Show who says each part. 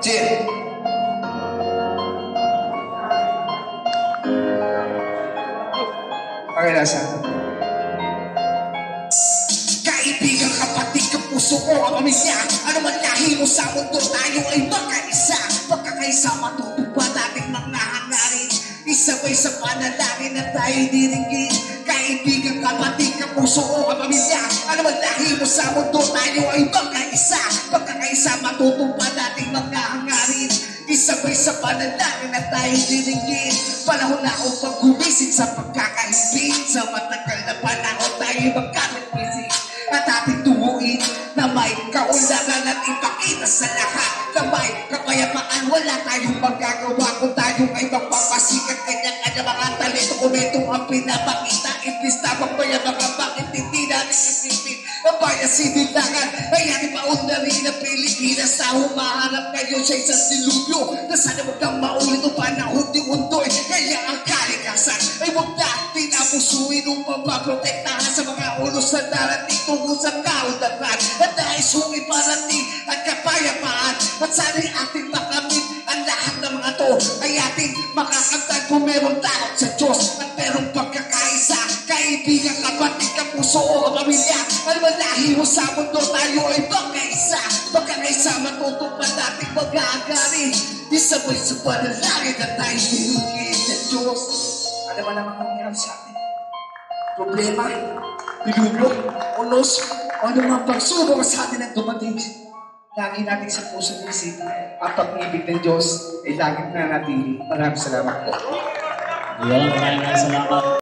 Speaker 1: Chill. Okay, nasa.
Speaker 2: Kaibigan, kapatid, kapuso ko, ang pamilya. Ano man lahi mo sa mundo, tayo ay magkaisa. Pagkakaisa, matutupad ating mga hangarin. Isabay sa panalangin na tayo diringgin. Kaibigan, kapatid, kapuso ko, ang pamilya. Ano man lahi mo sa mundo, tayo ay magkaisa. Pagkakaisa, matutupad ating mga hangarin. Isabay sa panalangin na tayo diringgin. Panahon na upang gumising sa pagkakaibig. Sa matagal na panahon tayo magkakaibig. At ating tubuin na may kaunlaran at ipakita sa lahat na may kapayapaan. Wala tayong magagawa kung tayo ay magpapasikat. Kanya-kanya mga talento, komento ang pinapakita. Imbis na magpayabang ang bakit hindi natin isipin ang bayan sinilangan ay ating paunlarin ng Pilipinas na humaharap ngayon sa isang dilubyo na sana huwag kang maulit o panahon ni Undoy. Kaya ang kalikasan ay huwag natin abusuin upang maprotektahan sa mga ulos na darating tungo sa kaunlaran. At dahil sungay parating at kapayapaan at sana'y ating makamit ang lahat ng mga to ay ating makakamtan kung merong takot sa Diyos at merong pagkakaisa. Kaibigan, kapatid, kapuso o pamilya, ano man lahi mo sa mundo, tayo ay pagkaisa. Pagkakaisa, matutupad ating mag-aagarin. Isabay sa panalangin na tayo hinugin ng Diyos. Ano man ang mangyayari sa atin? Problema, dilubyo, unos, o anumang pagsubok sa atin ang dumating. Lagi natin sa puso ng isip ang pag-ibig ng Diyos ay lagi na natin. Maraming salamat po.
Speaker 3: Maraming salamat.